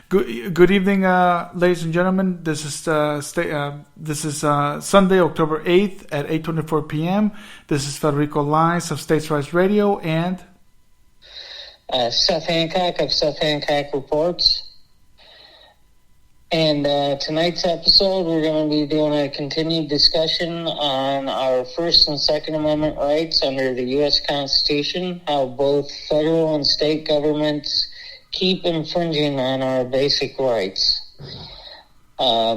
Good evening, ladies and gentlemen. This is Sunday, October 8th at 8:24 p.m. This is Federico Lines of States Rights Radio and Seth Hancock of Seth Hancock Reports. And tonight's episode, we're going to be doing a continued discussion on our First and Second Amendment rights under the U.S. Constitution, how both federal and state governments keep infringing on our basic rights. We're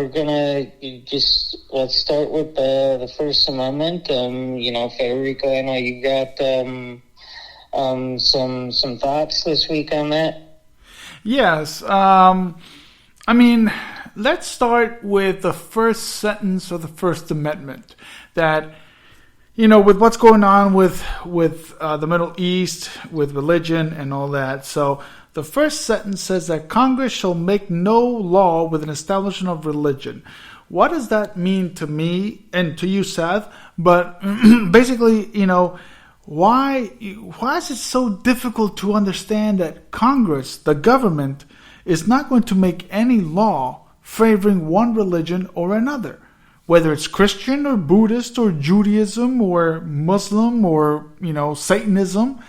going to let's start with the First Amendment. Federico, I know you've got some thoughts this week on that. Yes. Let's start with the first sentence of the First Amendment. That, with what's going on with the Middle East, with religion and all that. So the first sentence says that Congress shall make no law with an establishment of religion. What does that mean to me and to you, Seth? But basically, why is it so difficult to understand that Congress, the government, is not going to make any law favoring one religion or another, whether it's Christian or Buddhist or Judaism or Muslim or, Satanism.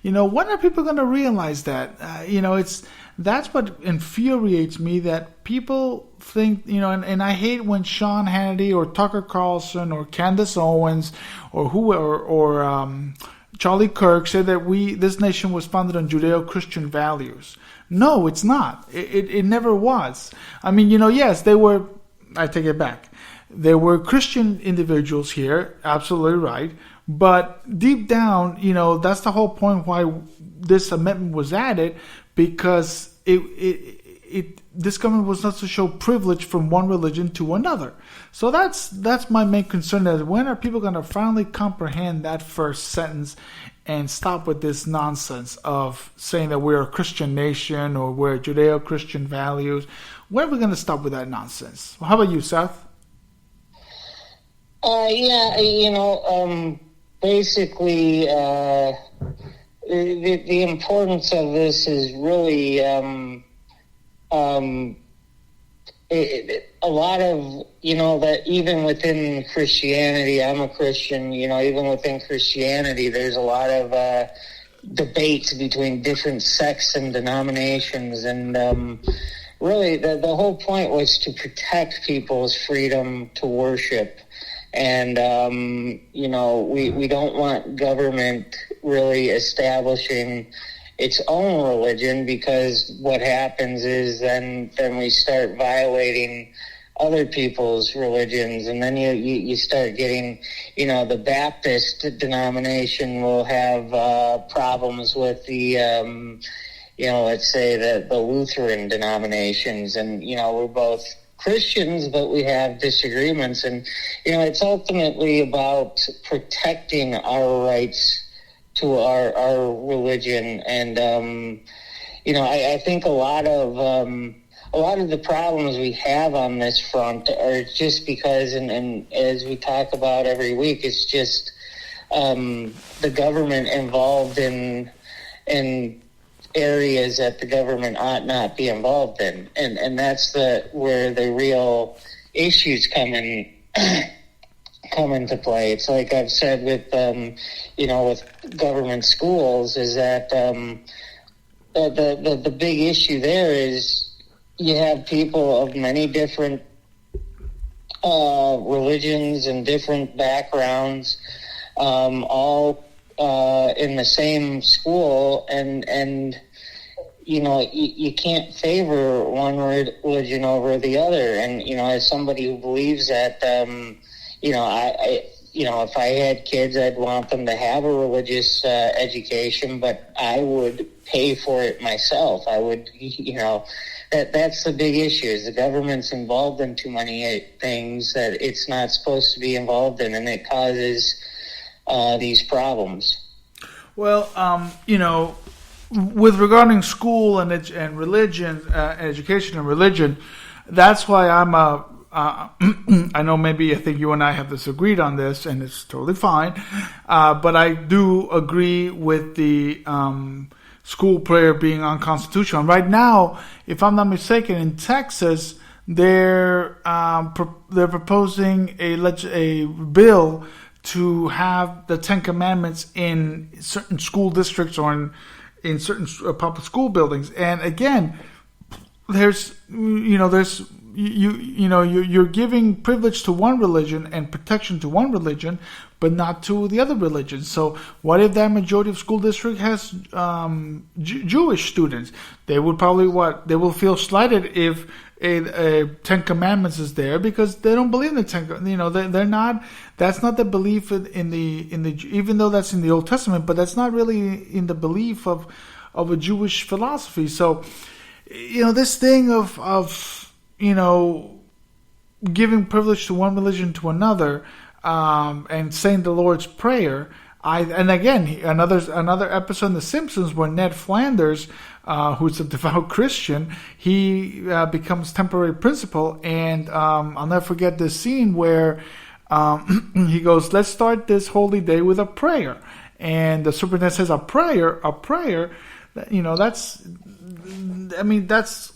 When are people going to realize that? That's what infuriates me, that people think, and I hate when Sean Hannity or Tucker Carlson or Candace Owens or Charlie Kirk said that this nation was founded on Judeo-Christian values. No, it's not. It never was. Yes, they were, I take it back. There were Christian individuals here, absolutely right. But deep down, that's the whole point why this amendment was added, because this government was not to show privilege from one religion to another. So that's my main concern, is when are people going to finally comprehend that first sentence and stop with this nonsense of saying that we're a Christian nation or we're Judeo-Christian values? When are we going to stop with that nonsense? Well, how about you, Seth? Basically, the importance of this is really a lot of, that even within Christianity, I'm a Christian, even within Christianity, there's a lot of debates between different sects and denominations. And really, the whole point was to protect people's freedom to worship. And, we don't want government really establishing its own religion, because what happens is then we start violating other people's religions, and then you start getting, the Baptist denomination will have problems with the, let's say the Lutheran denominations, and, we're both Christians, but we have disagreements, and, it's ultimately about protecting our rights to our religion. And I think a lot of the problems we have on this front are just because, and as we talk about every week, it's just the government involved in areas that the government ought not be involved in, and that's where the real issues come into play. It's like I've said with with government schools, is that the big issue there is you have people of many different religions and different backgrounds, all in the same school, and you can't favor one religion over the other. And as somebody who believes that, if I had kids, I'd want them to have a religious education, but I would pay for it myself. I would, that's the big issue, is the government's involved in too many things that it's not supposed to be involved in, and it causes these problems. Well, with regarding school and religion, education and religion, that's why I'm I know I think you and I have disagreed on this, and it's totally fine. But I do agree with the school prayer being unconstitutional. Right now, if I'm not mistaken, in Texas, they're proposing a bill to have the Ten Commandments in certain school districts or in certain public school buildings. And again, you're giving privilege to one religion and protection to one religion, but not to the other religion. So what if that majority of school district has Jewish students? They would probably they will feel slighted if a Ten Commandments is there, because they don't believe in the they're not. That's not the belief in the even though that's in the Old Testament, but that's not really in the belief of a Jewish philosophy. So this thing of giving privilege to one religion to another, and saying the Lord's Prayer. And again, another episode in The Simpsons where Ned Flanders, who's a devout Christian, he becomes temporary principal, and I'll never forget this scene where he goes, "Let's start this holy day with a prayer," and the superintendent says, "A prayer." That's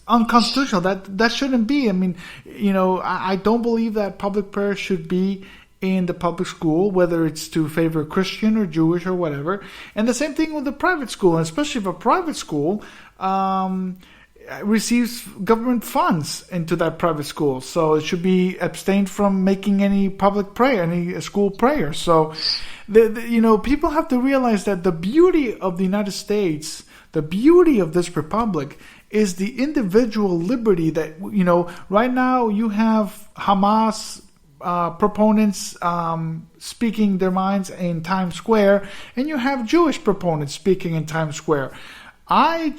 unconstitutional. That shouldn't be. I don't believe that public prayer should be in the public school, whether it's to favor Christian or Jewish or whatever. And the same thing with the private school, and especially if a private school receives government funds into that private school. So it should be abstained from making any public prayer, any school prayer. So, people have to realize that the beauty of the United States, the beauty of this republic, is the individual liberty that, right now you have Hamas proponents speaking their minds in Times Square, and you have Jewish proponents speaking in Times Square. I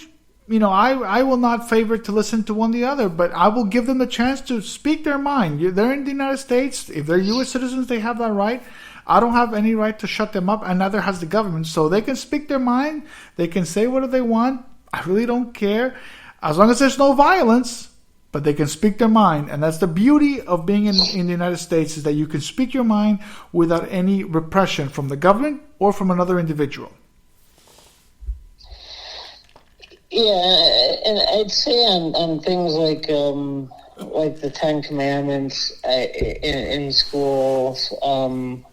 will not favor to listen to one or the other, but I will give them the chance to speak their mind. They're in the United States. If they're U.S. citizens, they have that right. I don't have any right to shut them up, and neither has the government. So they can speak their mind. They can say whatever they want. I really don't care, as long as there's no violence. But they can speak their mind, and that's the beauty of being in the United States, is that you can speak your mind without any repression from the government or from another individual. Yeah, and I'd say on things like the Ten Commandments in schools, I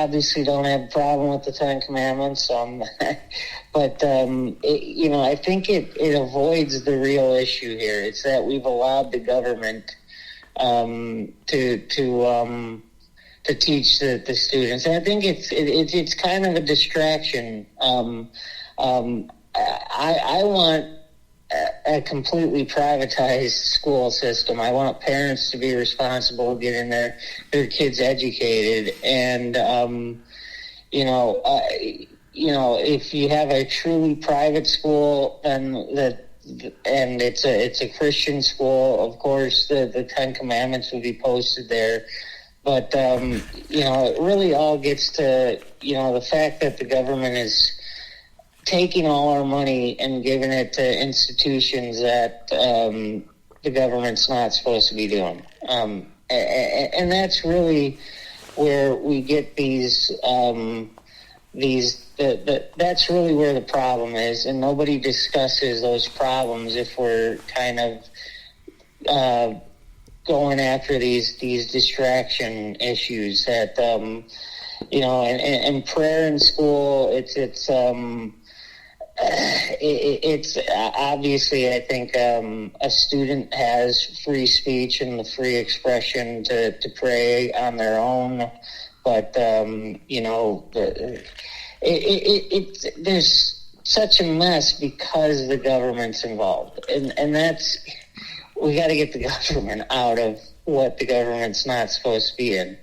obviously don't have a problem with the Ten Commandments, but I think it avoids the real issue here. It's that we've allowed the government to teach the students, and I think it's kind of a distraction. I want a completely privatized school system. I want parents to be responsible for getting their kids educated, and if you have a truly private school, then and it's a Christian school, of course the Ten Commandments would be posted there. But it really all gets to the fact that the government is taking all our money and giving it to institutions that the government's not supposed to be doing. And that's really where we get that's really where the problem is, and nobody discusses those problems if we're kind of going after these distraction issues that and prayer in school, it's obviously, I think a student has free speech and the free expression to pray on their own, but there's such a mess because the government's involved, and that's, we got to get the government out of what the government's not supposed to be in.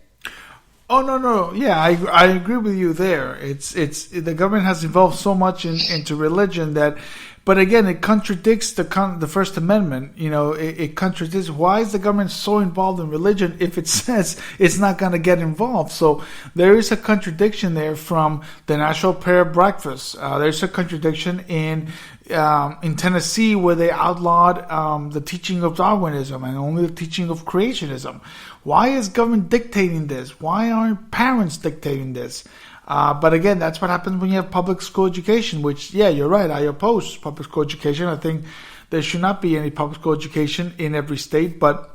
Oh, no. Yeah, I agree with you there. It's the government has evolved so much into religion that, but again, it contradicts the First Amendment. It contradicts. Why is the government so involved in religion if it says it's not going to get involved? So there is a contradiction there from the National Prayer Breakfast. There's a contradiction in Tennessee, where they outlawed the teaching of Darwinism and only the teaching of creationism. Why is government dictating this? Why aren't parents dictating this? But again, that's what happens when you have public school education, which, yeah, you're right. I oppose public school education. I think there should not be any public school education in every state. But,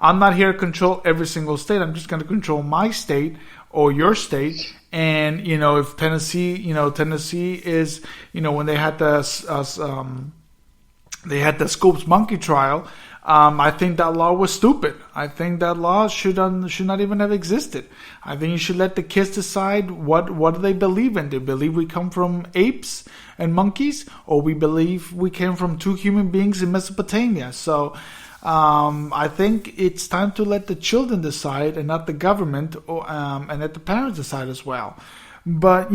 I'm not here to control every single state. I'm just going to control my state or your state. And, if Tennessee is, when they had the Scopes monkey trial, I think that law was stupid. I think that law should not even have existed. I think you should let the kids decide what do they believe in. Do they believe we come from apes and monkeys, or we believe we came from two human beings in Mesopotamia? So I think it's time to let the children decide and not the government, and let the parents decide as well. But,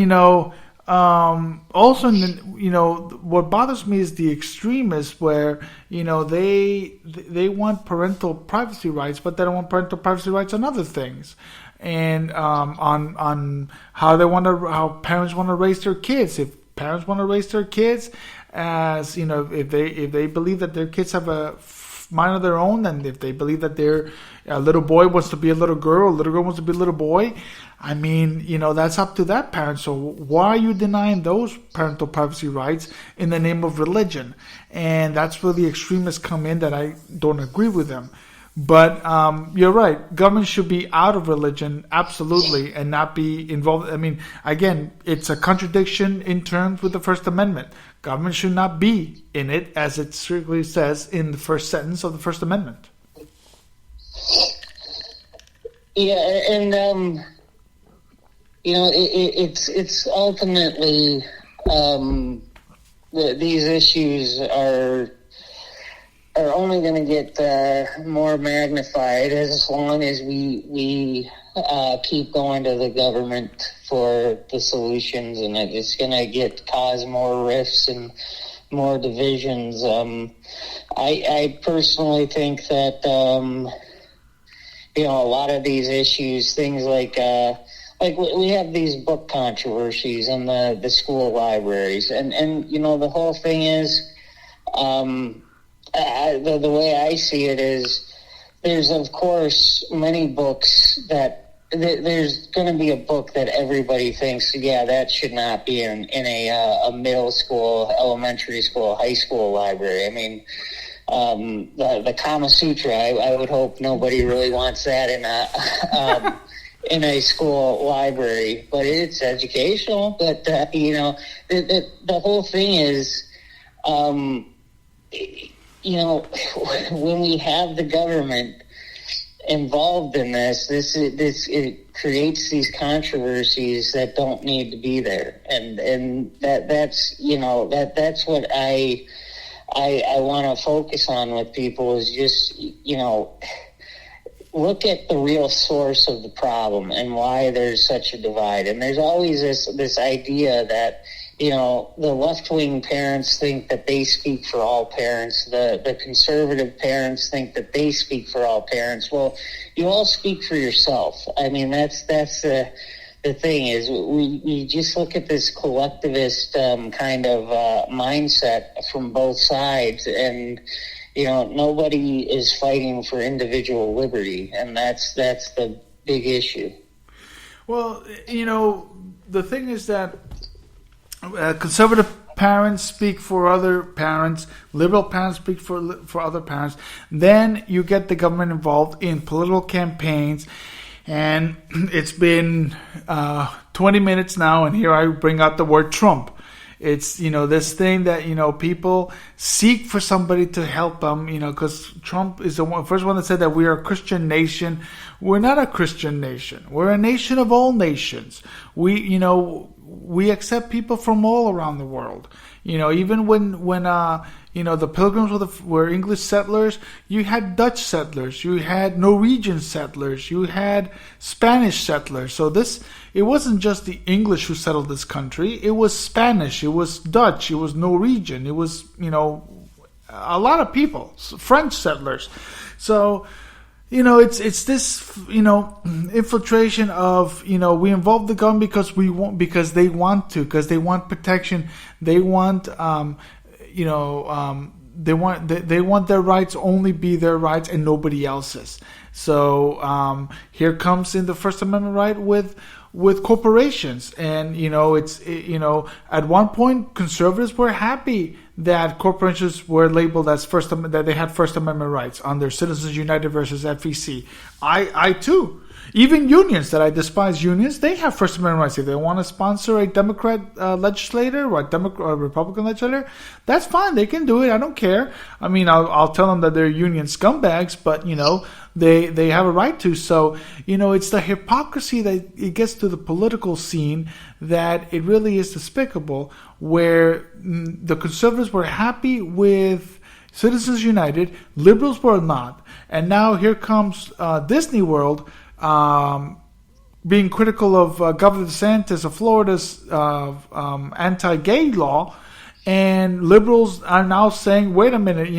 also, what bothers me is the extremists where, they want parental privacy rights, but they don't want parental privacy rights on other things. And on how parents want to raise their kids. If parents want to raise their kids as, if they believe that their kids have a mind of their own, and if they believe that a little boy wants to be a little girl wants to be a little boy, I mean, that's up to that parent. So why are you denying those parental privacy rights in the name of religion? And that's where the extremists come in, that I don't agree with them. But you're right. Government should be out of religion, absolutely, and not be involved. I mean, again, it's a contradiction in terms with the First Amendment. Government should not be in it, as it strictly says in the first sentence of the First Amendment. Yeah, and it's ultimately these issues are only going to get more magnified as long as we keep going to the government for the solutions, and it's going to cause more rifts and more divisions. I personally think that a lot of these issues, things like we have these book controversies in the school libraries, and the whole thing is, the way I see it is, there's of course many books that there's going to be a book that everybody thinks, yeah, that should not be in a middle school, elementary school, high school library. I mean, the Kama Sutra, I would hope nobody really wants that in a school library, but it's educational. But the whole thing is, when we have the government involved in this, it creates these controversies that don't need to be there, and that's what I want to focus on with people, is just look at the real source of the problem and why there's such a divide. And there's always this idea that the left-wing parents think that they speak for all parents. The conservative parents think that they speak for all parents. Well, you all speak for yourself. I mean, that's the thing is, we just look at this collectivist kind of mindset from both sides, and nobody is fighting for individual liberty, and that's the big issue. Well, the thing is that conservative parents speak for other parents, liberal parents speak for other parents. Then you get the government involved in political campaigns, and it's been 20 minutes now, and here I bring out the word Trump. It's, this thing that, people seek for somebody to help them, because Trump is the first one that said that we are a Christian nation. We're not a Christian nation. We're a nation of all nations. We accept people from all around the world. Even when the Pilgrims were English settlers, you had Dutch settlers, you had Norwegian settlers, you had Spanish settlers. So it wasn't just the English who settled this country. It was Spanish, it was Dutch, it was Norwegian, it was, a lot of people, French settlers. So, it's this, infiltration of, we involve the government because they want to, because they want protection. They want, they want their rights only be their rights and nobody else's. So, here comes in the First Amendment right with with corporations. And at one point conservatives were happy that corporations were labeled as that they had First Amendment rights under Citizens United versus FEC. I too. Even unions that I despise, unions, they have First Amendment rights. If they want to sponsor a Democrat legislator or a Republican legislator, that's fine. They can do it. I don't care. I mean, I'll tell them that they're union scumbags, but they have a right to. So it's the hypocrisy that it gets to the political scene that it really is despicable. Where the conservatives were happy with Citizens United, liberals were not, and now here comes Disney World. Being critical of Governor DeSantis of Florida's anti-gay law, and liberals are now saying, wait a minute,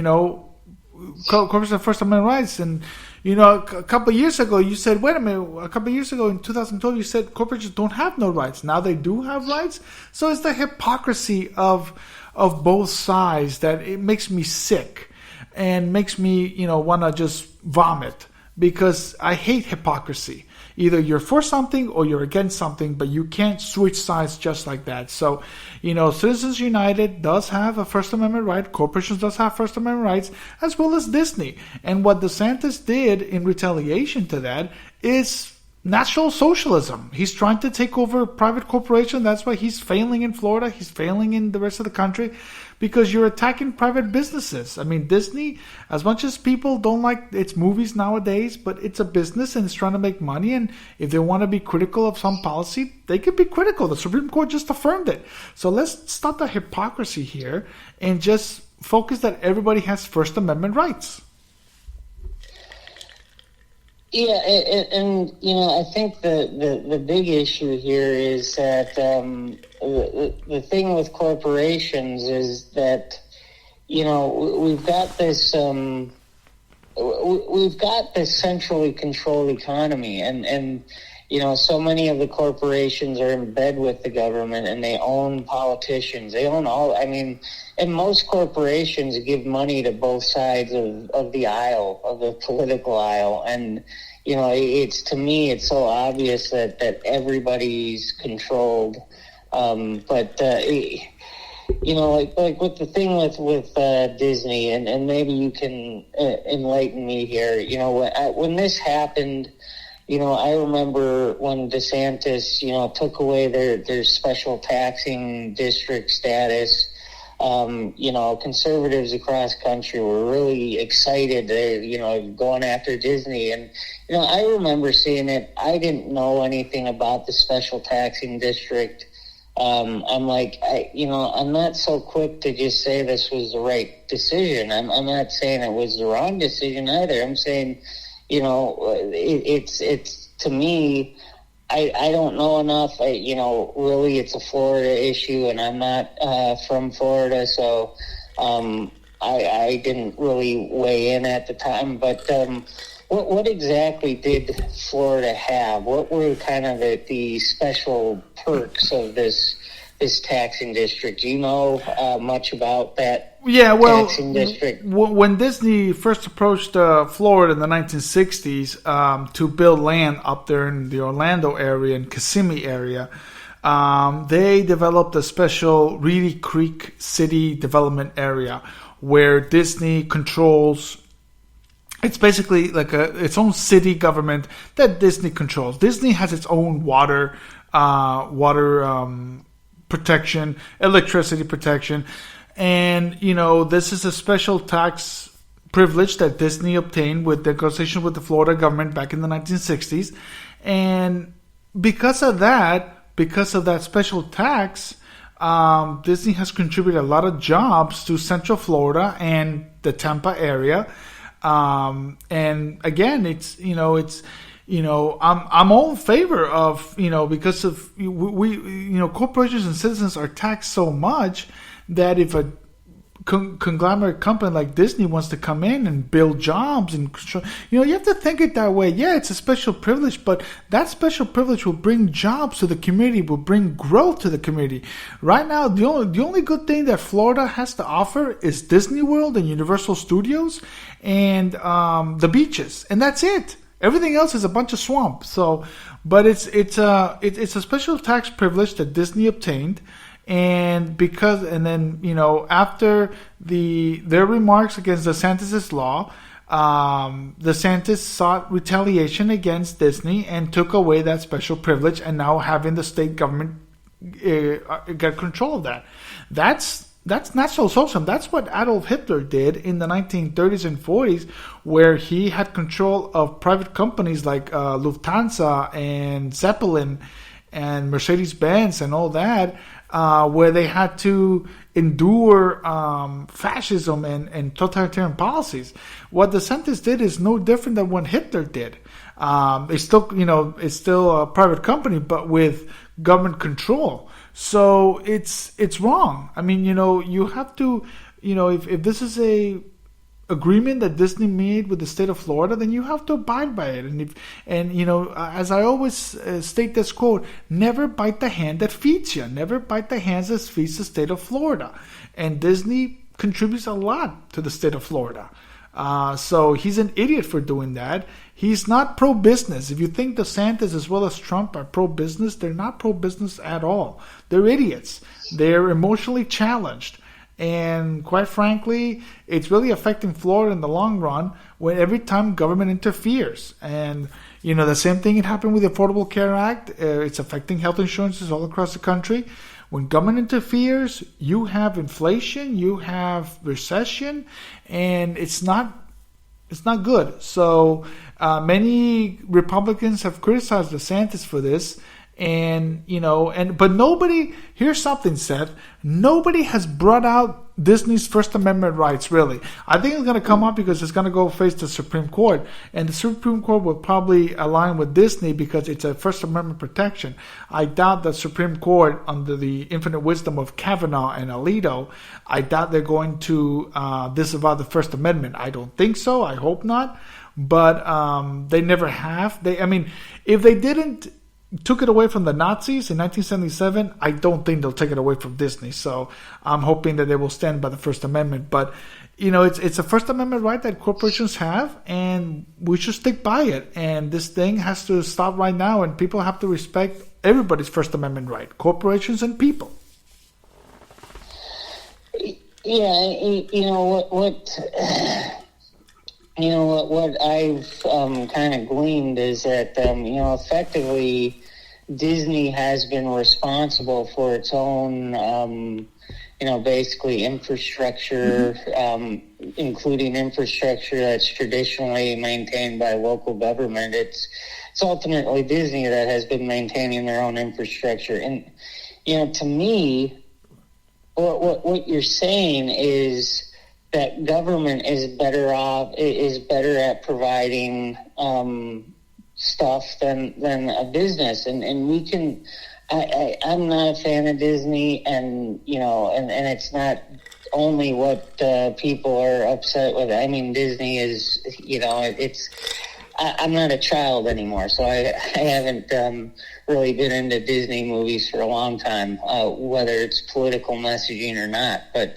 corporations have First Amendment rights. And, a couple of years ago, you said, wait a minute, a couple of years ago in 2012, you said corporations don't have no rights. Now they do have rights. So it's the hypocrisy of both sides that it makes me sick and makes me, want to just vomit. Because I hate hypocrisy. Either you're for something or you're against something, but you can't switch sides just like that. So, Citizens United does have a First Amendment right. Corporations does have First Amendment rights, as well as Disney. And what DeSantis did in retaliation to that is National Socialism. He's trying to take over private corporations. That's why he's failing in Florida. He's failing in the rest of the country. Because you're attacking private businesses. I mean, Disney, as much as people don't like its movies nowadays, but it's a business and it's trying to make money. And if they want to be critical of some policy, they can be critical. The Supreme Court just affirmed it. So let's stop the hypocrisy here and just focus that everybody has First Amendment rights. Yeah, and I think the big issue here is that the thing with corporations is that we've got this centrally controlled economy, and so many of the corporations are in bed with the government, and they own politicians. They own all. I mean, and most corporations give money to both sides of the aisle, of the political aisle, and to me it's so obvious that everybody's controlled. But like with the thing with Disney, and maybe you can enlighten me here. When this happened. I remember when DeSantis, took away their special taxing district status. Conservatives across country were really excited, going after Disney. And, I remember seeing it. I didn't know anything about the special taxing district. I'm like, I'm not so quick to just say this was the right decision. I'm not saying it was the wrong decision either. I'm saying, it's to me, I don't know enough. Really, it's a Florida issue, and I'm not from Florida, so I didn't really weigh in at the time. But what exactly did Florida have? What were kind of the special perks of this taxing district? Do you know much about that? Yeah, well, taxing district? When Disney first approached Florida in the 1960s to build land up there in the Orlando area and Kissimmee area, they developed a special Reedy Creek City Development Area where Disney controls. It's basically like its own city government that Disney controls. Disney has its own water protection, electricity protection. And, this is a special tax privilege that Disney obtained with negotiation with the Florida government back in the 1960s. And because of that special tax, Disney has contributed a lot of jobs to Central Florida and the Tampa area. And again, I'm all in favor of, because of we corporations and citizens are taxed so much that if a conglomerate company like Disney wants to come in and build jobs and you have to think it that way. Yeah, it's a special privilege, but that special privilege will bring jobs to the community, will bring growth to the community. Right now, the only good thing that Florida has to offer is Disney World and Universal Studios and the beaches, and that's it. Everything else is a bunch of swamp. So, but it's a special tax privilege that Disney obtained, and then after their remarks against DeSantis' law, DeSantis sought retaliation against Disney and took away that special privilege, and now having the state government get control of that. That's not so awesome. That's what Adolf Hitler did in the 1930s and 40s, where he had control of private companies like Lufthansa and Zeppelin and Mercedes-Benz and all that, where they had to endure fascism and totalitarian policies. What DeSantis did is no different than what Hitler did. It's still a private company, but with government control. So it's wrong. I mean, you have to, if this is a agreement that Disney made with the state of Florida, then you have to abide by it. As I always state this quote, never bite the hand that feeds you. Never bite the hand that feeds the state of Florida. And Disney contributes a lot to the state of Florida. So he's an idiot for doing that. He's not pro-business. If you think DeSantis as well as Trump are pro-business, they're not pro-business at all. They're idiots. They're emotionally challenged. And quite frankly, it's really affecting Florida in the long run when every time government interferes. And, the same thing that happened with the Affordable Care Act. It's affecting health insurances all across the country. When government interferes, you have inflation, you have recession, and it's not good. So many Republicans have criticized DeSantis for this, but nobody. Here's something, Seth. Nobody has brought out Disney's First Amendment rights, really. I think it's going to come up because it's going to go face the Supreme Court, and the Supreme Court will probably align with Disney because it's a First Amendment protection. I doubt the Supreme Court, under the infinite wisdom of Kavanaugh and Alito, I doubt they're going to disavow the First Amendment. I don't think so. I hope not. But they never have. If they took it away from the Nazis in 1977, I don't think they'll take it away from Disney. So I'm hoping that they will stand by the First Amendment. But, it's a First Amendment right that corporations have, and we should stick by it. And this thing has to stop right now, and people have to respect everybody's First Amendment right, corporations and people. Yeah, what I've kind of gleaned is that, effectively Disney has been responsible for its own, basically infrastructure, including infrastructure that's traditionally maintained by local government. It's ultimately Disney that has been maintaining their own infrastructure. And, to me, what you're saying is that government is better at providing stuff than a business, and we can. I'm not a fan of Disney, and and it's not only what people are upset with. I mean, Disney is, it's. I'm not a child anymore, so I haven't really been into Disney movies for a long time, whether it's political messaging or not, but.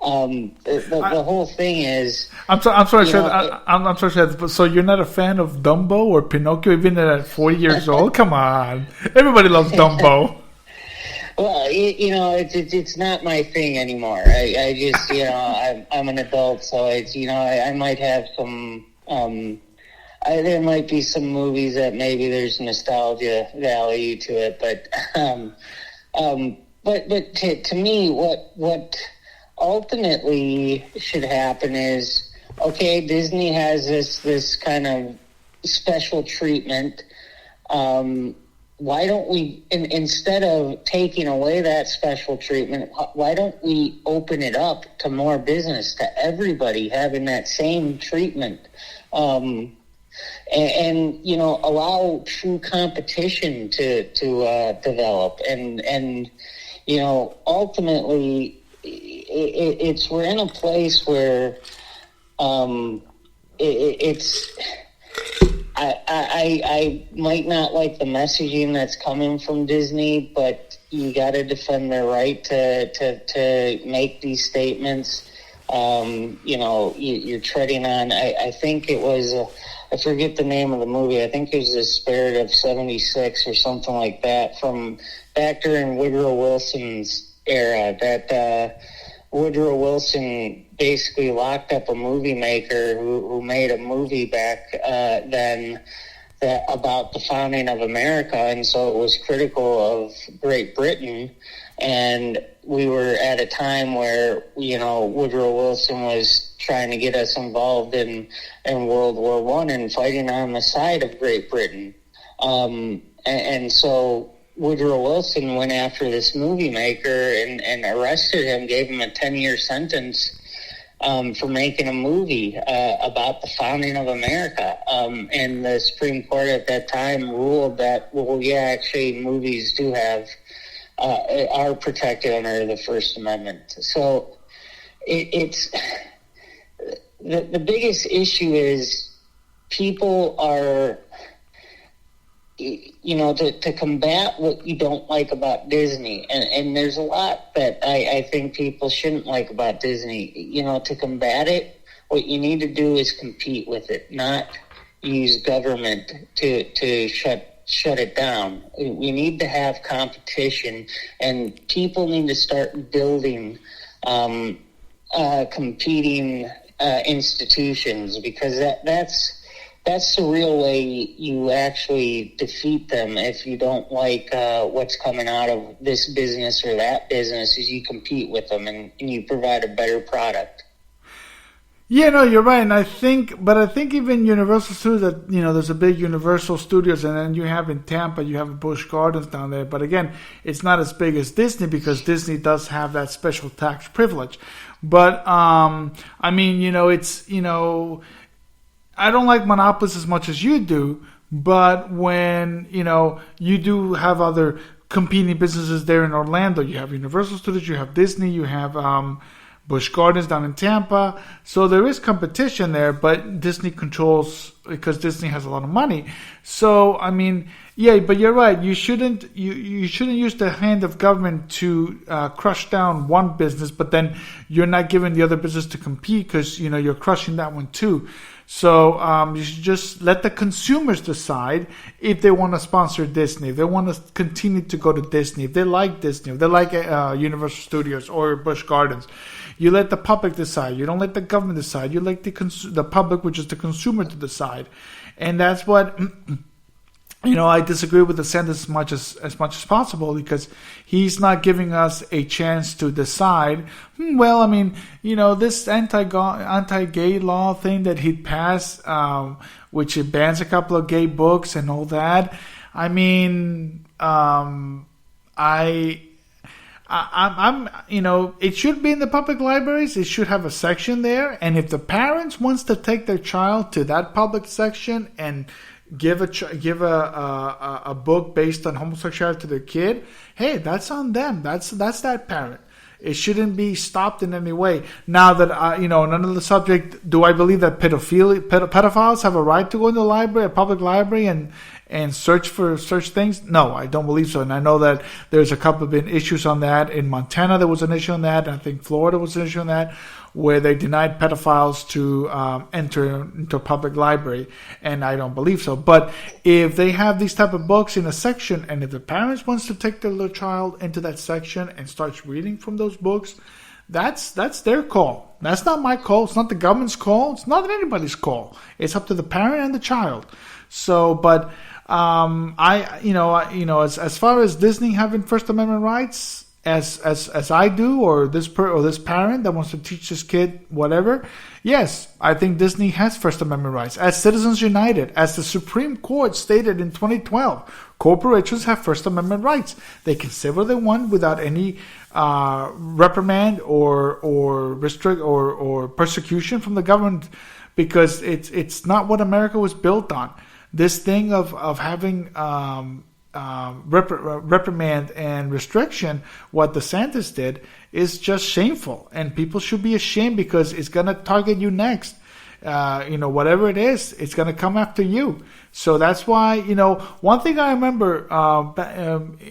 The whole thing is. I'm sorry, Seth. So you're not a fan of Dumbo or Pinocchio, even at 40 years old? Come on, everybody loves Dumbo. Well, it's not my thing anymore. I just, I'm an adult, so it's, I might have some. There might be some movies that maybe there's nostalgia value to it, but to me, what ultimately should happen is, okay, Disney has this kind of special treatment. Why don't we, instead of taking away that special treatment, why don't we open it up to more business, to everybody having that same treatment? And allow true competition to develop. And ultimately, we're in a place where I might not like the messaging that's coming from Disney, but you got to defend their right to make these statements. You're treading on. I think it was I forget the name of the movie. I think it was The Spirit of 76 or something like that, from back during Woodrow Wilson's era, that Woodrow Wilson basically locked up a movie maker who made a movie back then about the founding of America, and so it was critical of Great Britain. And we were at a time where, Woodrow Wilson was trying to get us involved in World War One and fighting on the side of Great Britain. And so Woodrow Wilson went after this movie maker and arrested him, gave him a 10-year sentence for making a movie about the founding of America. And the Supreme Court at that time ruled that, actually movies do have are protected under the First Amendment. So it's the biggest issue is people are, to combat what you don't like about Disney. And there's a lot that I think people shouldn't like about Disney. To combat it, what you need to do is compete with it, not use government to shut it down. We need to have competition, and people need to start building competing institutions, because that's the real way you actually defeat them. If you don't like what's coming out of this business or that business, is you compete with them and you provide a better product. Yeah, no, you're right, and I think even Universal Studios, that there's a big Universal Studios, and then you have in Tampa, you have Busch Gardens down there. But again, it's not as big as Disney, because Disney does have that special tax privilege. But it's I don't like monopolies as much as you do, but when you do have other competing businesses there in Orlando, you have Universal Studios, you have Disney, you have Busch Gardens down in Tampa. So there is competition there, but Disney controls, because Disney has a lot of money. So, but you're right. You shouldn't use the hand of government to crush down one business, but then you're not giving the other business to compete, because, you're crushing that one too. So you should just let the consumers decide if they want to sponsor Disney, if they want to continue to go to Disney, if they like Disney, if they like Universal Studios or Busch Gardens. You let the public decide. You don't let the government decide. You let the public, which is the consumer, to decide. And that's what I disagree with DeSantis as much as possible, because he's not giving us a chance to decide. This anti-gay law thing that he'd pass, which it bans a couple of gay books and all that. It should be in the public libraries. It should have a section there, and if the parents wants to take their child to that public section and give a book based on homosexuality to their kid, hey, that's on them. That's that parent. It shouldn't be stopped in any way. Now that another subject, do I believe that pedophiles have a right to go into a public library and search things? No, I don't believe so. And I know that there's a couple of been issues on that. In Montana, there was an issue on that. And I think Florida was an issue on that, where they denied pedophiles to enter into a public library. And I don't believe so. But if they have these type of books in a section, and if the parents wants to take their little child into that section and starts reading from those books, that's their call. That's not my call. It's not the government's call. It's not anybody's call. It's up to the parent and the child. So, but as far as Disney having First Amendment rights, as I do, or this parent that wants to teach this kid whatever, yes, I think Disney has First Amendment rights. As Citizens United, as the Supreme Court stated in 2012, corporations have First Amendment rights. They can say what they want without any reprimand or restrict or persecution from the government, because it's not what America was built on. This thing of having reprimand and restriction, what DeSantis did, is just shameful, and people should be ashamed, because it's going to target you next. Whatever it is, it's going to come after you. So that's why, one thing I remember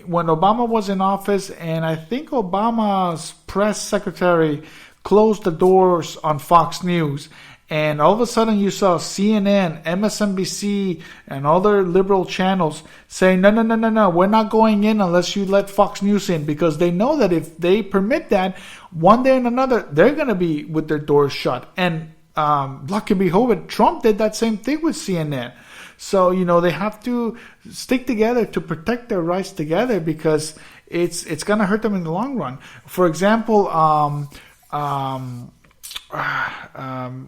when Obama was in office, and I think Obama's press secretary closed the doors on Fox News. And all of a sudden you saw CNN, MSNBC, and other liberal channels saying, no, we're not going in unless you let Fox News in, because they know that if they permit that, one day and another, they're going to be with their doors shut. And lucky behold, Trump did that same thing with CNN. So, they have to stick together to protect their rights together, because it's going to hurt them in the long run. For example,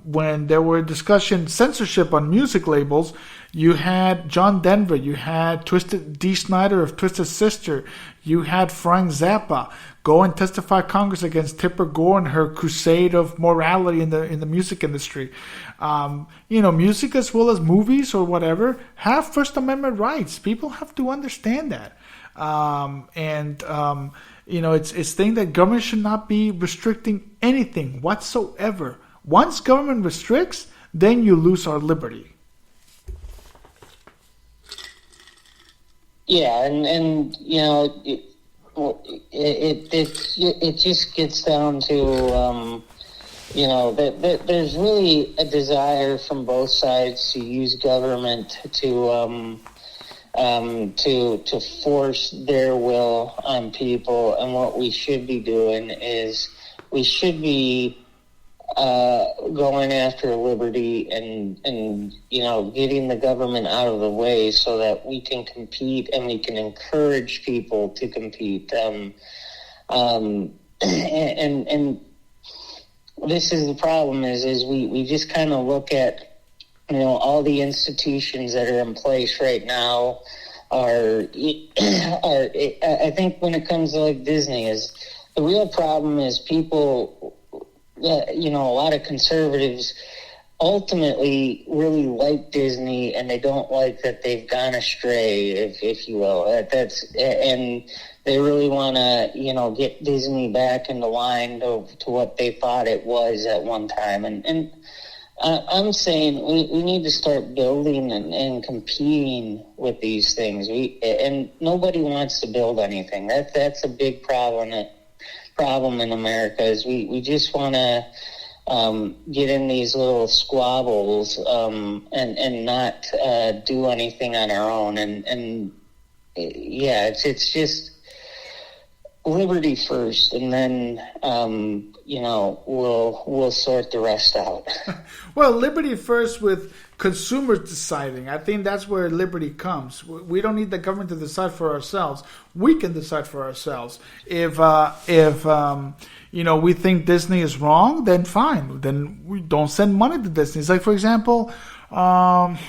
when there were censorship on music labels, you had John Denver, you had D. Snyder of Twisted Sister, you had Frank Zappa go and testify Congress against Tipper Gore and her crusade of morality in the music industry. Music as well as movies or whatever have First Amendment rights. People have to understand that. It's thing that government should not be restricting anything whatsoever. Once government restricts, then you lose our liberty. Yeah, and it just gets down to that there's really a desire from both sides to use government to force their will on people. And what we should be doing is we should be going after liberty and getting the government out of the way so that we can compete and we can encourage people to compete. And this is the problem is we just kind of look at all the institutions that are in place right now are I think when it comes to like Disney, is the real problem is people, a lot of conservatives ultimately really like Disney, and they don't like that they've gone astray, if you will. And they really want to, get Disney back into line to what they thought it was at one time. And I'm saying we need to start building and competing with these things. And nobody wants to build anything. That's a big problem in America, is we just want to get in these little squabbles and not do anything on our own. And it's just liberty first, and then we'll sort the rest out. Well, liberty first with consumers deciding. I think that's where liberty comes. We don't need the government to decide for ourselves. We can decide for ourselves. If we think Disney is wrong, then fine. Then we don't send money to Disney. It's like, for example, I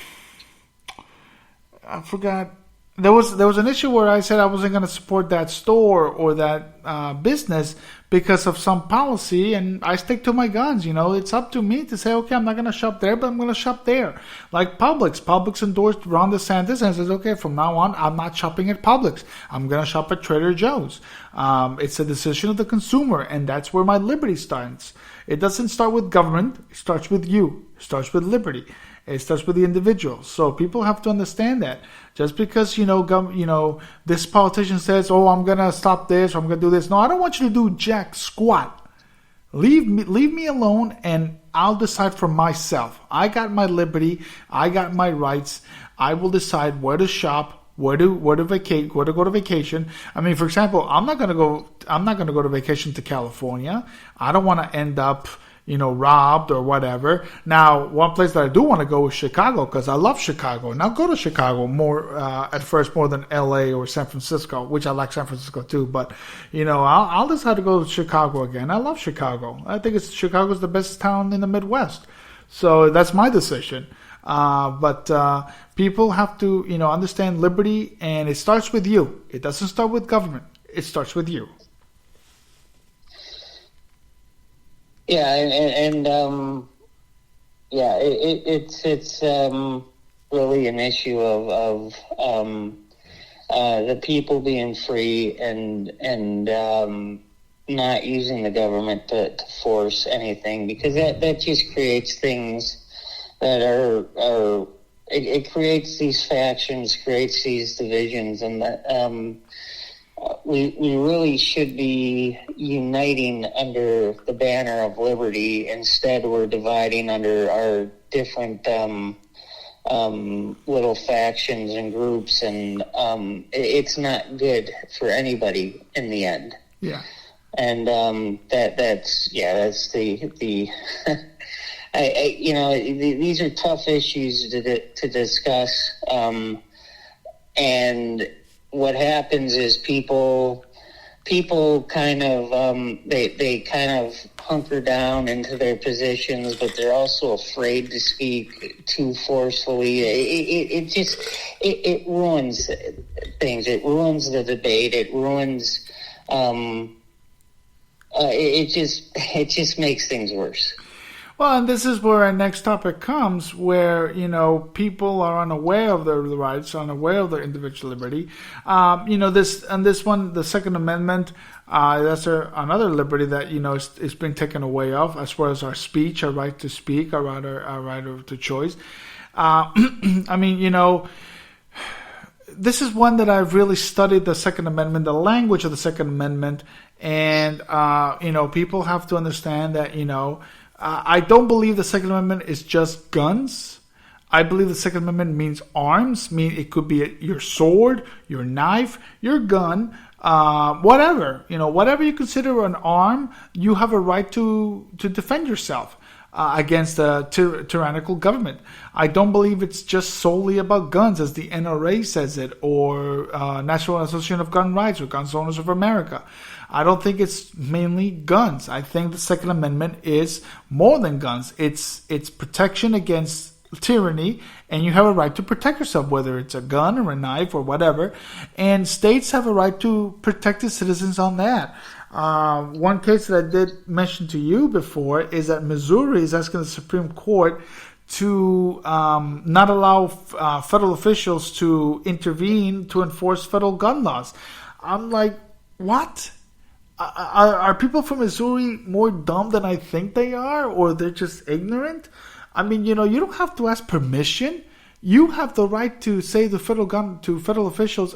forgot. There was an issue where I said I wasn't going to support that store or that business because of some policy, and I stick to my guns. It's up to me to say, okay, I'm not going to shop there, but I'm going to shop there. Like Publix. Publix endorsed Ron DeSantis and says, okay, from now on, I'm not shopping at Publix. I'm going to shop at Trader Joe's. It's a decision of the consumer, and that's where my liberty starts. It doesn't start with government. It starts with you. It starts with liberty. It starts with the individual. So people have to understand that. Just because, this politician says, oh, I'm going to stop this, or I'm going to do this. No, I don't want you to do jack squat. Leave me alone, and I'll decide for myself. I got my liberty. I got my rights. I will decide where to shop, where to go to vacation. I mean, for example, I'm not going to go to vacation to California. I don't want to end up robbed or whatever. Now, one place that I do want to go is Chicago, because I love Chicago. And I'll go to Chicago more than LA or San Francisco, which I like San Francisco too. But, I'll decide to go to Chicago again. I love Chicago. I think Chicago's the best town in the Midwest. So that's my decision. But people have to, understand liberty, and it starts with you. It doesn't start with government. It starts with you. Yeah, it's really an issue of the people being free and not using the government to force anything, because that just creates things that it creates these factions, creates these divisions, and that we really should be uniting under the banner of liberty. Instead, we're dividing under our different little factions and groups, and it's not good for anybody in the end. Yeah. And that's the these are tough issues to discuss. And what happens is people kind of they kind of hunker down into their positions, but they're also afraid to speak too forcefully. It ruins things. It ruins the debate. It ruins. It just makes things worse. Well, and this is where our next topic comes, where, people are unaware of their rights, unaware of their individual liberty. This one, the Second Amendment, that's another liberty that, is being taken away of, as well as our speech, our right to speak, our right to choice. This is one that I've really studied, the Second Amendment, the language of the Second Amendment, and, people have to understand that, I don't believe the Second Amendment is just guns. I believe the Second Amendment means arms. It could be your sword, your knife, your gun, whatever. Whatever you consider an arm, you have a right to defend yourself against a tyrannical government. I don't believe it's just solely about guns, as the NRA says it, or National Association of Gun Rights, or Gun Owners of America. I don't think it's mainly guns. I think the Second Amendment is more than guns. It's protection against tyranny, and you have a right to protect yourself, whether it's a gun or a knife or whatever. And states have a right to protect the citizens on that. One case that I did mention to you before is that Missouri is asking the Supreme Court to not allow federal officials to intervene to enforce federal gun laws. I'm like, what? Are people from Missouri more dumb than I think they are, or they're just ignorant? You don't have to ask permission. You have the right to say to federal officials,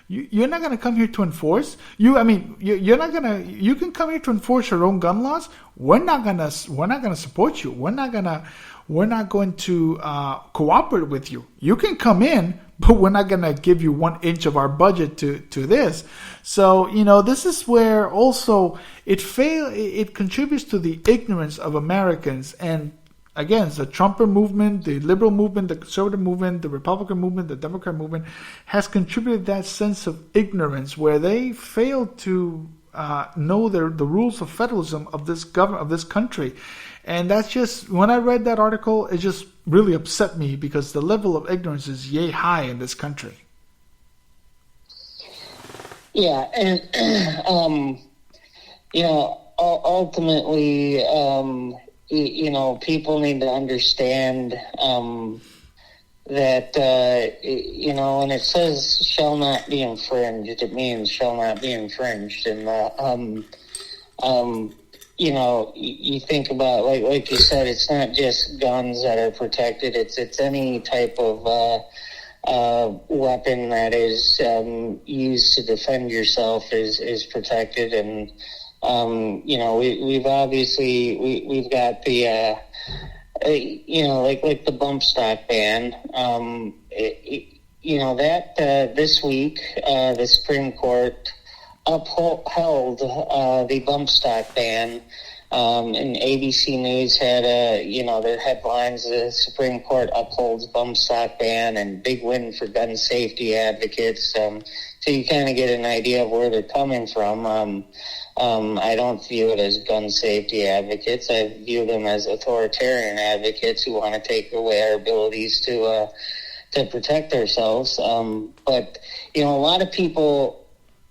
you're not going to come here to enforce. You're not going to. You can come here to enforce your own gun laws. We're not going to support you. We're not going to cooperate with you. You can come in, but we're not going to give you 1 inch of our budget to this. So, this is where also it contributes to the ignorance of Americans. And again, the Trumper movement, the liberal movement, the conservative movement, the Republican movement, the Democrat movement has contributed that sense of ignorance where they fail to know the rules of federalism of this government, of this country. And that's just, when I read that article, it just really upset me because the level of ignorance is yay high in this country. Yeah, and, ultimately, people need to understand that, when it says shall not be infringed, it means shall not be infringed. And, you think about, like you said, it's not just guns that are protected. It's any type of weapon that is used to defend yourself is protected. And we've obviously we've got the like the bump stock ban. This week the Supreme Court upheld the bump stock ban. And ABC News had their headlines: the Supreme Court upholds bump stock ban, and big win for gun safety advocates. So you kind of get an idea of where they're coming from. I don't view it as gun safety advocates. I view them as authoritarian advocates who want to take away our abilities to protect ourselves. But a lot of people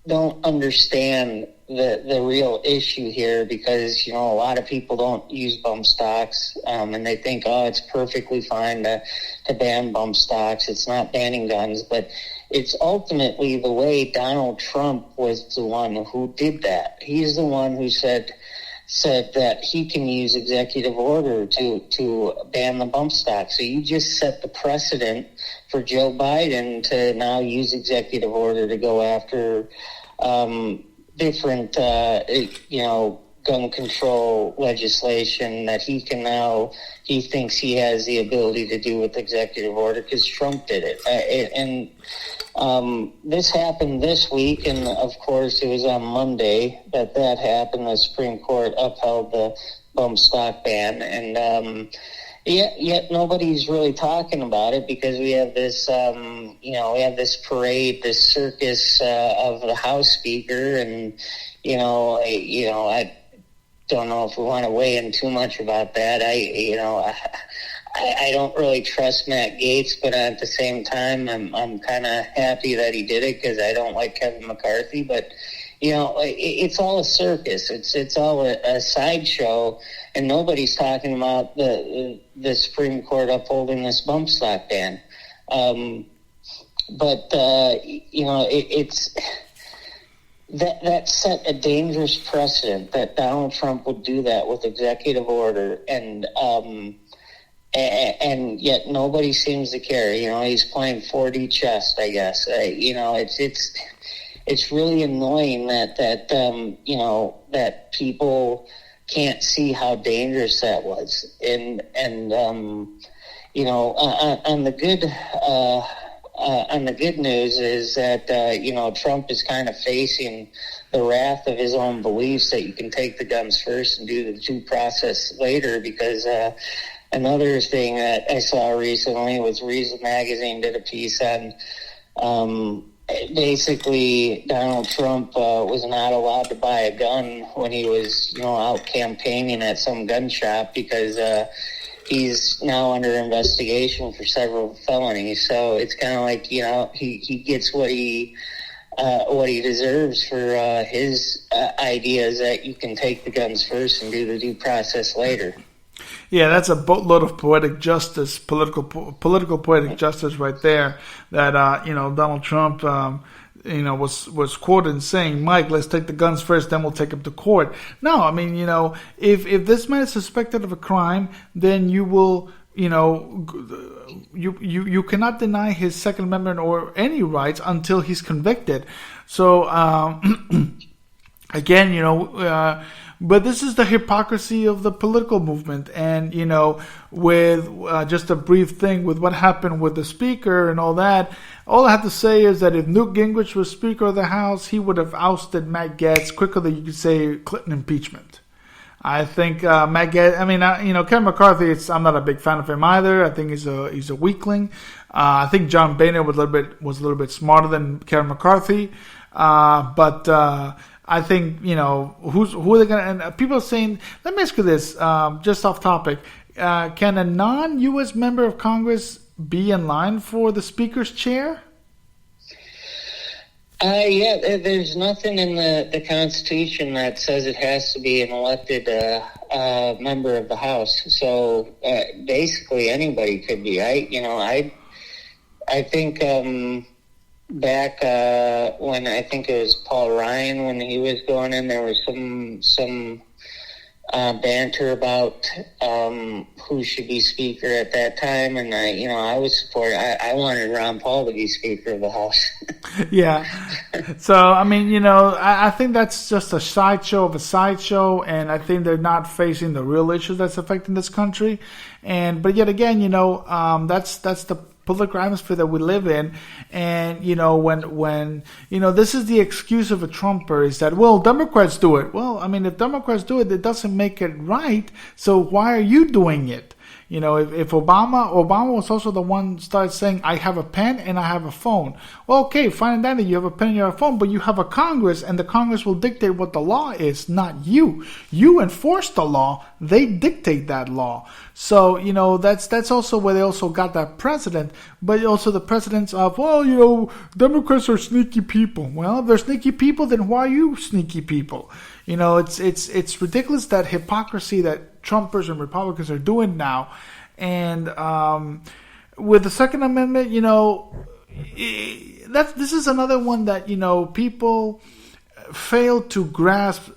don't understand the real issue here because, a lot of people don't use bump stocks, and they think, it's perfectly fine to ban bump stocks. It's not banning guns, but it's ultimately the way Donald Trump was the one who did that. He's the one who said said that he can use executive order to ban the bump stock. So you just set the precedent for Joe Biden to now use executive order to go after different, gun control legislation that he thinks he has the ability to do with executive order because Trump did it. This happened this week, and of course it was on Monday that happened. The Supreme Court upheld the bump stock ban, and yet nobody's really talking about it because we have this, we have this parade, this circus of the House Speaker, and I don't know if we want to weigh in too much about that. I don't really trust Matt Gaetz, but at the same time, I'm kind of happy that he did it because I don't like Kevin McCarthy. But it's all a circus. It's all a sideshow, and nobody's talking about the Supreme Court upholding this bump stock ban. It's. That set a dangerous precedent that Donald Trump would do that with executive order, and yet nobody seems to care. He's playing 4D chess, I guess. It's really annoying that people can't see how dangerous that was, and on the good. And the good news is that, Trump is kind of facing the wrath of his own beliefs that you can take the guns first and do the due process later, because another thing that I saw recently was Reason Magazine did a piece on basically Donald Trump was not allowed to buy a gun when he was, out campaigning at some gun shop because he's now under investigation for several felonies. So it's kind of like, he gets what he deserves for his ideas that you can take the guns first and do the due process later. Yeah, that's a boatload of poetic justice, political poetic justice right there. That Donald Trump was quoted saying, "Mike, let's take the guns first, then we'll take him to court." No, I mean, if this man is suspected of a crime, then you will, you cannot deny his Second Amendment or any rights until he's convicted. So again, but this is the hypocrisy of the political movement. And, with just a brief thing with what happened with the speaker and all that, all I have to say is that if Newt Gingrich was Speaker of the House, he would have ousted Matt Gaetz quicker than you could say Clinton impeachment. I think Matt Gaetz, Kevin McCarthy, I'm not a big fan of him either. I think he's a weakling. I think John Boehner was a little bit smarter than Kevin McCarthy. But I think, who are they going to, and people are saying, let me ask you this, just off topic, can a non-U.S. member of Congress be in line for the Speaker's chair? There's nothing in the Constitution that says it has to be an elected member of the House. So basically anybody could be. I think back when I think it was Paul Ryan, when he was going in, there was some banter about who should be Speaker at that time, and I was supporting. I wanted Ron Paul to be Speaker of the House. Yeah. So I think that's just a sideshow of a sideshow, and I think they're not facing the real issues that's affecting this country. But yet again, that's the political atmosphere that we live in. And when this is the excuse of a Trumper, is that, well, Democrats do it. Well, if Democrats do it, it doesn't make it right. So why are you doing it? If Obama was also the one started saying, I have a pen and I have a phone. Well, okay, fine and dandy, you have a pen and you have a phone, but you have a Congress, and the Congress will dictate what the law is, not you. You enforce the law, they dictate that law. So, that's also where they also got that precedent, but also the precedents of, Democrats are sneaky people. Well, if they're sneaky people, then why are you sneaky people? It's ridiculous, that hypocrisy that Trumpers and Republicans are doing now. And with the Second Amendment, this is another one that, people fail to grasp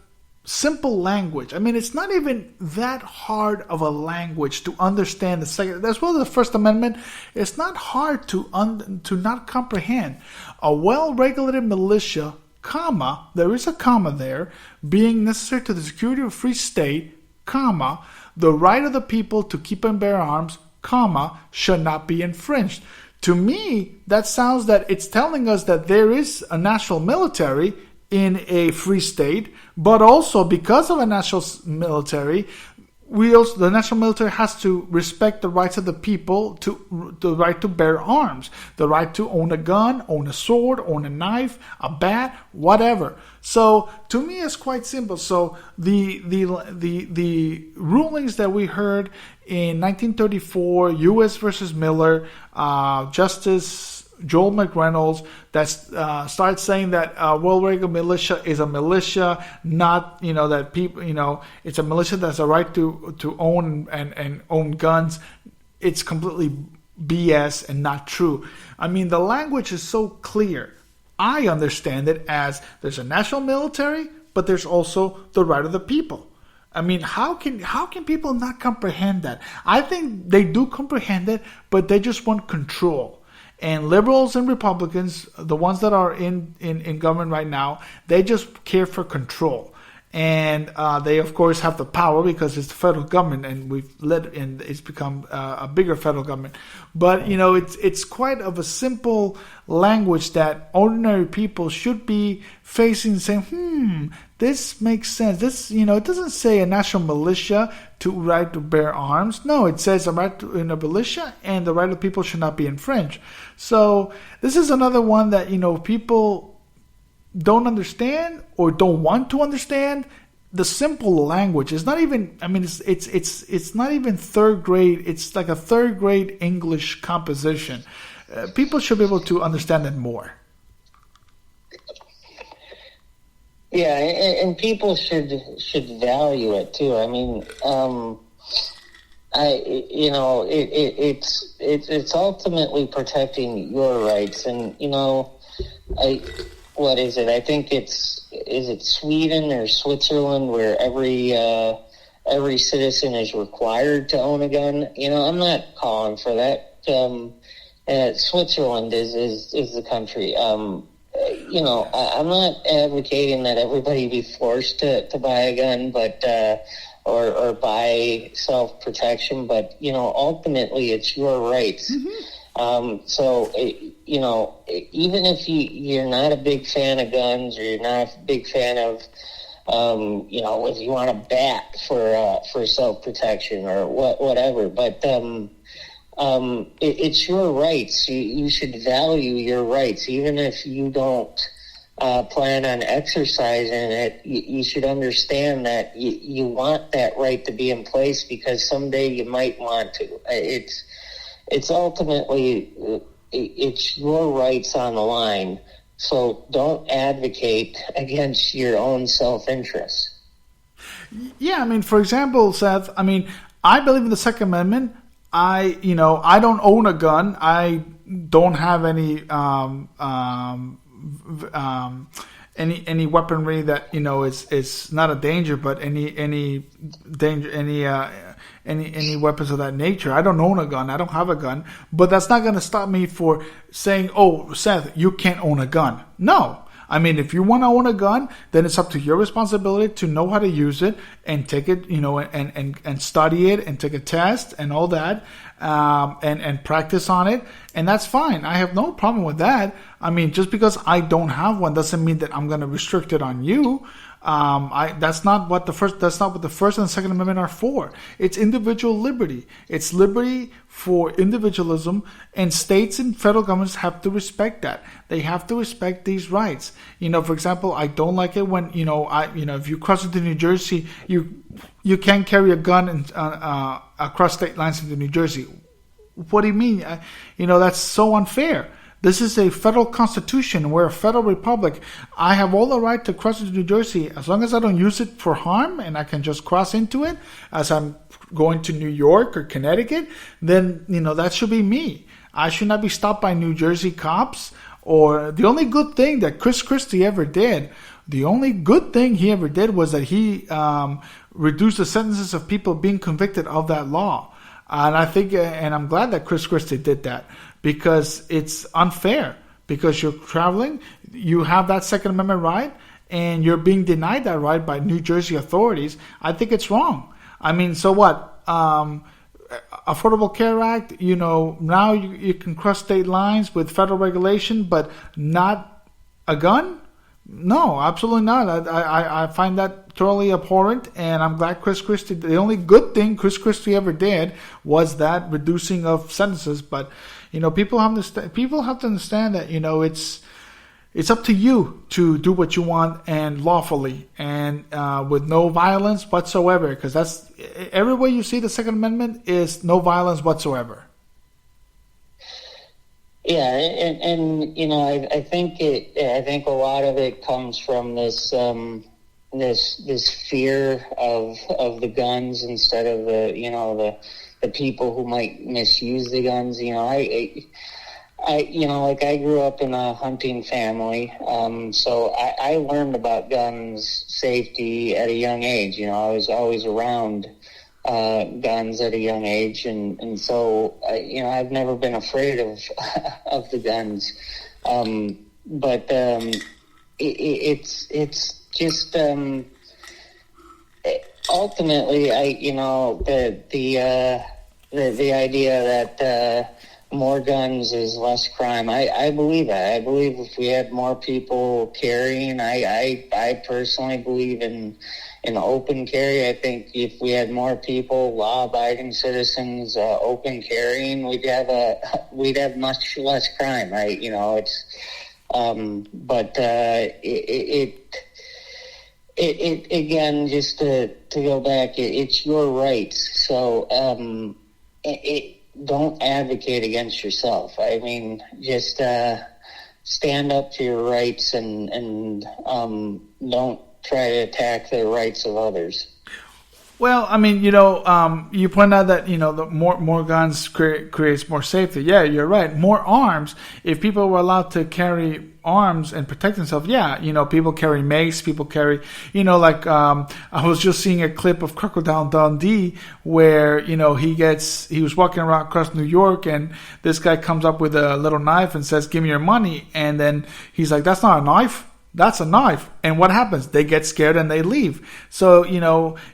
simple language. I mean, it's not even that hard of a language to understand the second, as well as the First Amendment. It's not hard to not comprehend. A well-regulated militia, comma, there is a comma there, being necessary to the security of a free state, comma, the right of the people to keep and bear arms, comma, should not be infringed. To me, that sounds that it's telling us that there is a national military in a free state, but also because of a national military, the national military has to respect the rights of the people, to the right to bear arms, the right to own a gun, own a sword, own a knife, a bat, whatever. So to me, it's quite simple. So the rulings that we heard in 1934, U.S. versus Miller, Justice Joel McReynolds, that starts saying that well-regulated militia is a militia, not, that people, it's a militia that's a right to own and own guns. It's completely BS and not true. I mean, the language is so clear. I understand it as there's a national military, but there's also the right of the people. I mean, how can people not comprehend that? I think they do comprehend it, but they just want control. And liberals and Republicans, the ones that are in government right now, they just care for control. And they, of course, have the power because it's the federal government, and it's become a bigger federal government. But, it's quite of a simple language that ordinary people should be facing, saying, this makes sense. This, it doesn't say a national militia to right to bear arms. No, it says a right to in a militia, and the right of people should not be infringed. So this is another one that, people don't understand or don't want to understand. The simple language is not even, it's not even third grade. It's like a third grade English composition. People should be able to understand it more. Yeah, and people should value it too. I mean, it's ultimately protecting your rights, and what is it? I think is it Sweden or Switzerland where every citizen is required to own a gun. I'm not calling for that. Switzerland is the country. I'm not advocating that everybody be forced to buy a gun, but or buy self-protection. But ultimately, it's your rights. Mm-hmm. Even if you're not a big fan of guns, or you're not a big fan of, if you want a bat for self-protection or whatever, but it's your rights. You should value your rights, even if you don't plan on exercising it. You should understand that you want that right to be in place because someday you might want to. It's ultimately, it's your rights on the line. So don't advocate against your own self-interest. Yeah, for example, Seth, I believe in the Second Amendment. I don't own a gun. I don't have any weaponry that is not a danger, but any weapons of that nature. I don't own a gun. I don't have a gun. But that's not going to stop me for saying, "Oh, Seth, you can't own a gun." No. If you want to own a gun, then it's up to your responsibility to know how to use it and take it, and study it and take a test and all that, and practice on it. And that's fine. I have no problem with that. Just because I don't have one doesn't mean that I'm going to restrict it on you. That's not what the First and the Second Amendment are for. It's individual liberty. It's liberty for individualism, and states and federal governments have to respect that. They have to respect these rights. For example, I don't like it when if you cross into New Jersey, you can't carry a gun across state lines into New Jersey. What do you mean? That's so unfair. This is a federal constitution. We're a federal republic. I have all the right to cross into New Jersey as long as I don't use it for harm and I can just cross into it as I'm going to New York or Connecticut. Then, that should be me. I should not be stopped by New Jersey cops. Or the only good thing that Chris Christie ever did The only good thing he ever did was that he reduced the sentences of people being convicted of that law. And I think, and I'm glad that Chris Christie did that, because it's unfair. Because you're traveling, you have that Second Amendment right, and you're being denied that right by New Jersey authorities. I think it's wrong. I mean, so what? Affordable Care Act, now you can cross state lines with federal regulation, but not a gun? No, absolutely not. I find that totally abhorrent, and I'm glad Chris Christie, the only good thing Chris Christie ever did was that reducing of sentences. But, people have to understand that, it's up to you to do what you want and lawfully and with no violence whatsoever, because that's everywhere you see the Second Amendment is no violence whatsoever. Yeah, and I think a lot of it comes from this fear of the guns instead of the people who might misuse the guns. I grew up in a hunting family, so I learned about guns safety at a young age. I was always around guns at a young age, and so I've never been afraid of the guns. But it's just ultimately, the idea that more guns is less crime. I believe that. I believe if we had more people carrying, I personally believe in open carry. I think if we had more people, law-abiding citizens, open carrying, we'd have much less crime, right? It again, just to go back, it's your rights. So don't advocate against yourself. I mean, just stand up to your rights and don't try to attack the rights of others. Well, I mean, you point out that, the more guns creates more safety. Yeah, you're right. More arms. If people were allowed to carry arms and protect themselves, people carry mace, people carry, I was just seeing a clip of Crocodile Dundee where, he was walking around across New York and this guy comes up with a little knife and says, "Give me your money." And then he's like, "That's not a knife. That's a knife." And what happens? They get scared and they leave. So,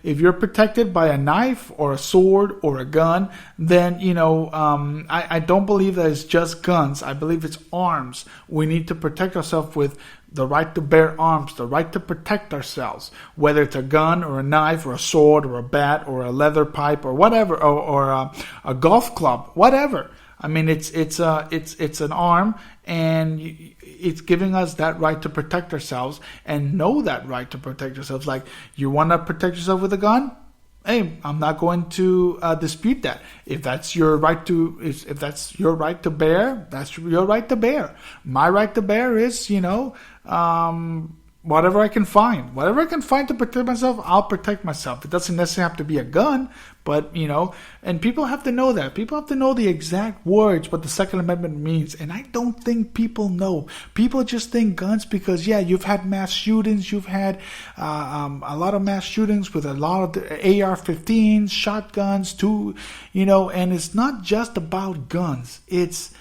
if you're protected by a knife or a sword or a gun, then, I don't believe that it's just guns. I believe it's arms. We need to protect ourselves with the right to bear arms, the right to protect ourselves, whether it's a gun or a knife or a sword or a bat or a leather pipe or whatever, or a golf club, whatever. I mean, it's an arm, and it's giving us that right to protect ourselves and know that right to protect ourselves. Like, you want to protect yourself with a gun? Hey, I'm not going to dispute that. If that's your right to, if that's your right to bear, that's your right to bear. My right to bear is, whatever I can find. Whatever I can find to protect myself, I'll protect myself. It doesn't necessarily have to be a gun, but, and people have to know that. People have to know the exact words, what the Second Amendment means. And I don't think people know. People just think guns because, you've had mass shootings. You've had a lot of mass shootings with a lot of the AR-15s, shotguns, too, and it's not just about guns. It's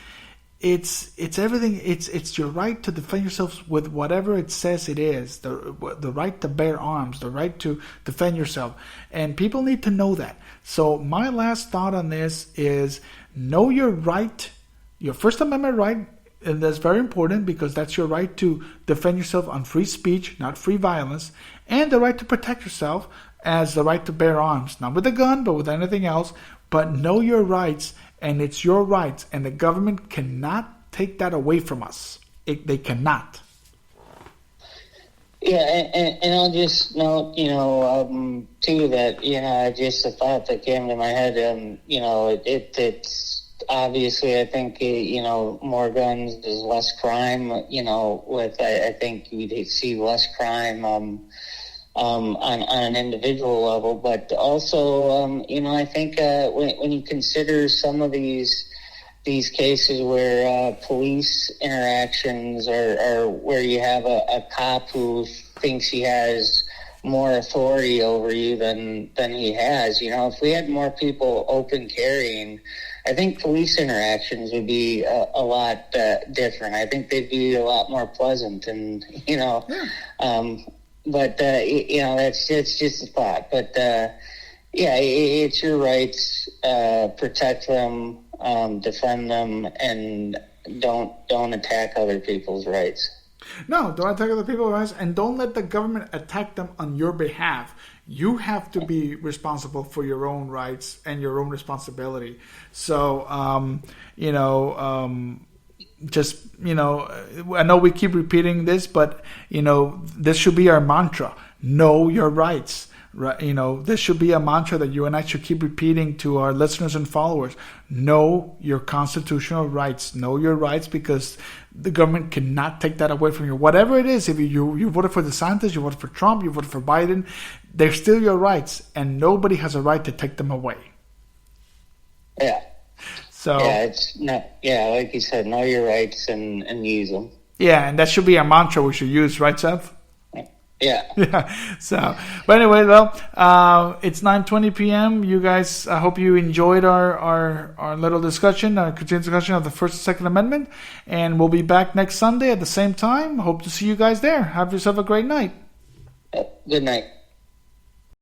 everything. It's your right to defend yourself with whatever it says it is. The right to bear arms, the right to defend yourself, and people need to know that. So my last thought on this is know your right, your First Amendment right, and that's very important because that's your right to defend yourself on free speech, not free violence, and the right to protect yourself as the right to bear arms, not with a gun, but with anything else. But know your rights. And it's your rights, and the government cannot take that away from us. They cannot. Yeah, and I'll just note, too, that, just a thought that came to my head, it's obviously, I think, more guns is less crime, I think we'd see less crime, on an individual level, but also, I think when you consider some of these these cases where police interactions are where you have a cop who thinks he has more authority over you than he has. If we had more people open carrying, I think police interactions would be a lot different. I think they'd be a lot more pleasant, and but that's just a thought. But it's your rights. Protect them, defend them, and don't attack other people's rights. No, don't attack other people's rights, and don't let the government attack them on your behalf. You have to be responsible for your own rights and your own responsibility. So, I know we keep repeating this, but, this should be our mantra. Know your rights. Right? This should be a mantra that you and I should keep repeating to our listeners and followers. Know your constitutional rights. Know your rights, because the government cannot take that away from you. Whatever it is, if you voted for DeSantis, you voted for Trump, you voted for Biden, they're still your rights, and nobody has a right to take them away. Yeah. So it's not. Yeah, like you said, know your rights and use them. Yeah, and that should be a mantra we should use, right, Seth? Yeah. Yeah. So, but anyway, it's 9:20 p.m. You guys, I hope you enjoyed our little discussion, our continued discussion of the First and Second Amendment, and we'll be back next Sunday at the same time. Hope to see you guys there. Have yourself a great night. Good night.